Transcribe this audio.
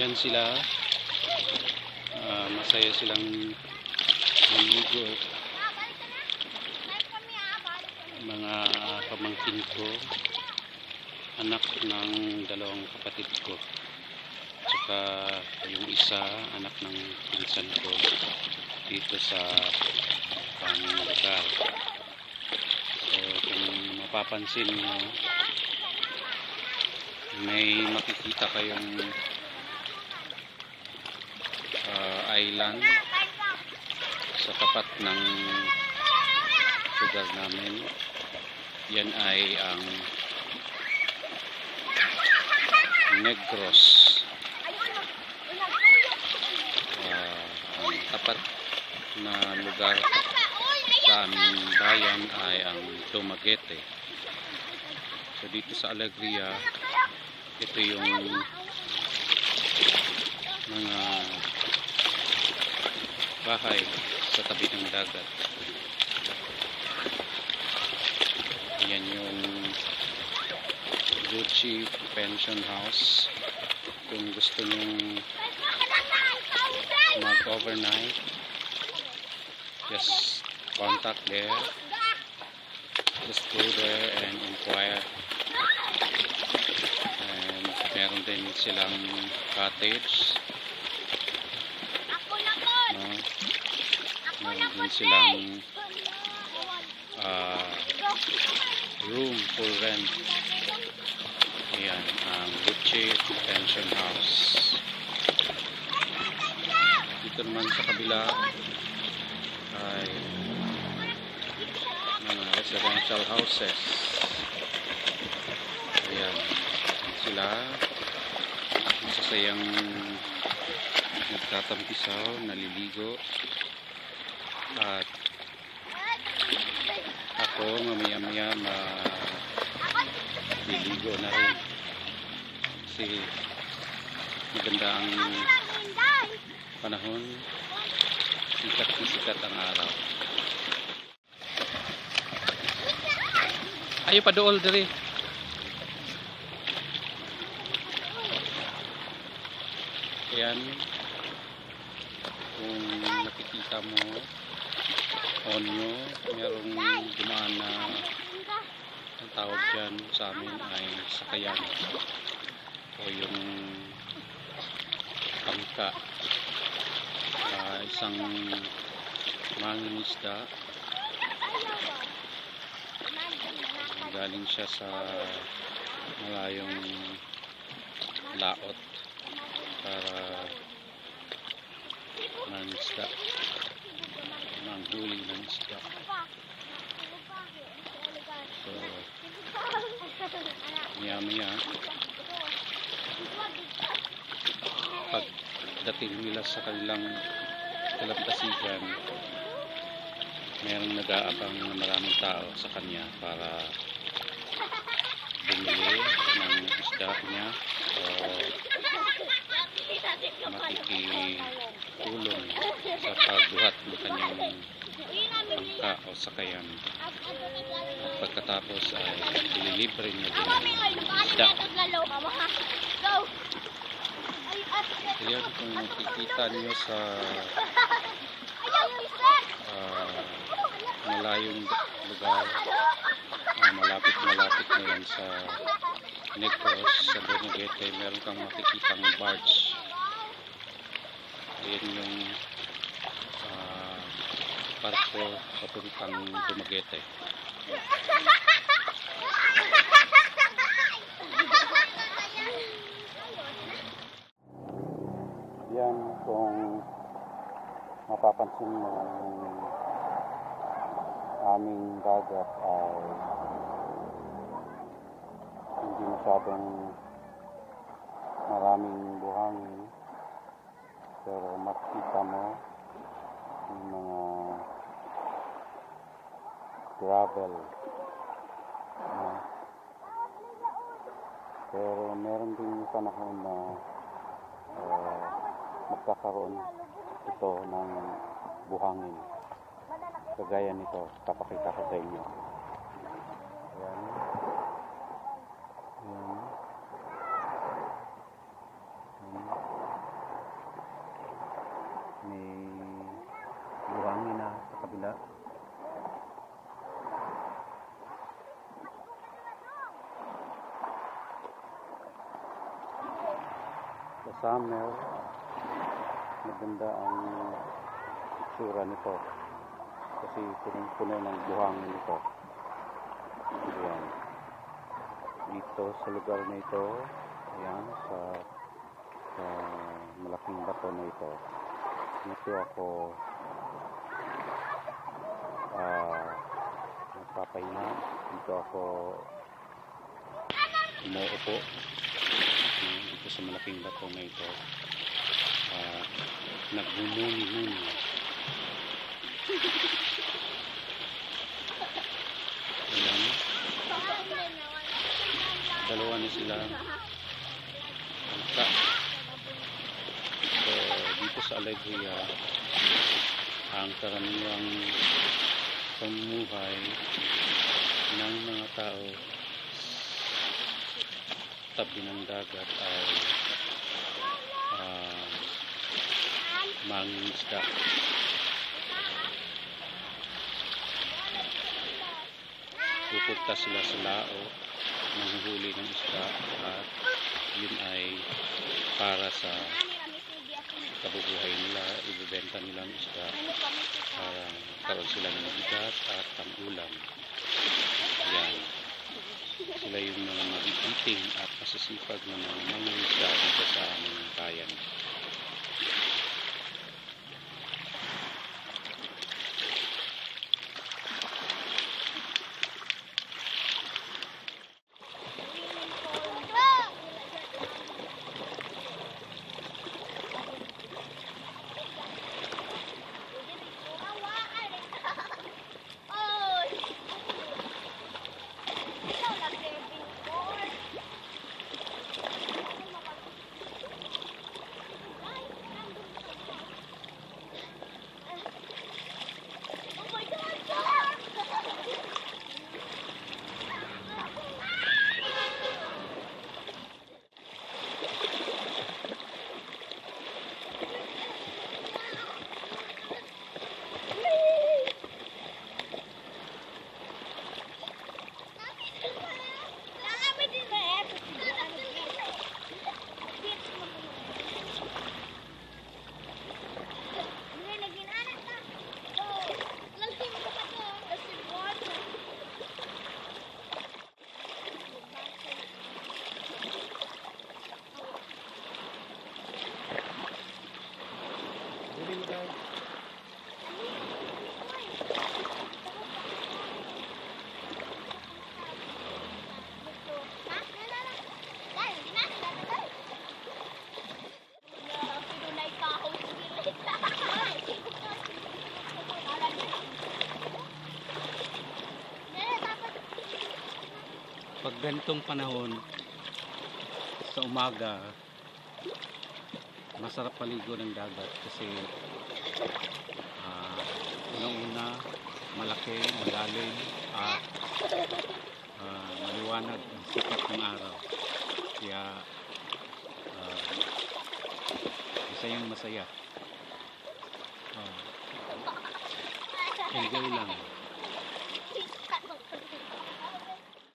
Yan sila. Masaya silang maligo. Mga pamangkin ko, anak ng dalawang kapatid ko. Tsaka yung isa, anak ng pinsan ko dito sa aming lugar. So kung mapapansin nyo, may makikita kayong island sa tapat ng lugar namin. Yan ay ang Negros. Ang tapat na lugar sa aming bayan ay ang Dumaguete. So dito sa Alegria, ito yung mga bahay sa tabi ng dagat. Yan yung Gucci Pension House. Kung gusto nyong mag-overnight, just contact there. Just go there and inquire. And meron din silang cottage. Meron din silang room for rent. Ayan, ang Gucci Pension House. Dito naman sa kabila ay mga residential houses. Ayan, sila masasayang nagtatampisaw, naliligo, at ako mamaya-maya maliligo na rin kasi maganda ang panahon, sikat na sikat ang araw. Ayo pa dool diri. Ayan, kung nakikita mo onyo, merong dumaan na ang tawag dyan sa amin ay sakayan o yung pangka. Isang mangingisda, galing siya sa malayong laot para mangisda, manghuli ng isda. So maya-maya pagdating nila sa kanilang kalampasigan, mayroong nag-aabang na maraming tao sa kanya para bumili ng isda niya o makikitulong sa pagbuhat ng kanyang pangka o sakayan. At pagkatapos ay ililibre niya din ng isda. Ayan, kung makikita niyo sa malayong lugar, malapit na yan sa Negros, sa Dumaguete, meron kang makikitang barge. Ayan yung barko papuntang Dumaguete. Yan, kung mapapansin mo, aming dagat ay hindi masyadong maraming buhangin, pero makikita mo yung mga gravel, pero meron din panahon na magkakaroon ito ng buhangin. Kagaya nito, papakita ko sa inyo. Ayan. Ayan. Ayan. summer, maganda ang itsura nito kasi punong-puno ng buhangin ito. Ayan. Dito sa lugar na ito, ayan, sa malaking bato na ito, dito ako nagpapahinga. Dito ako umuupo dito sa malaking bato na ito. Nagmumuni-muni. Ayan. Dalawa na sila. So, dito sa Alegria, ang karaniwang pamumuhay ng mga tao tabi ng dagat ay mangingisda. Pupunta sila sa lao, manghuli ng isda, at yun ay para sa kabubuhay nila. Ibebenta nila ng isda para karoon sila ng bigas at pang-ulam. Ayan. Sila yung mga magigiting at masisipag na mga mangingisda dito sa aming bayan. Pag ganitong panahon sa umaga, masarap paligo ng dagat kasi unang-una malaki, malalim at maliwanag ang sikat ng araw. Kaya masayang masaya. Enjoy lang.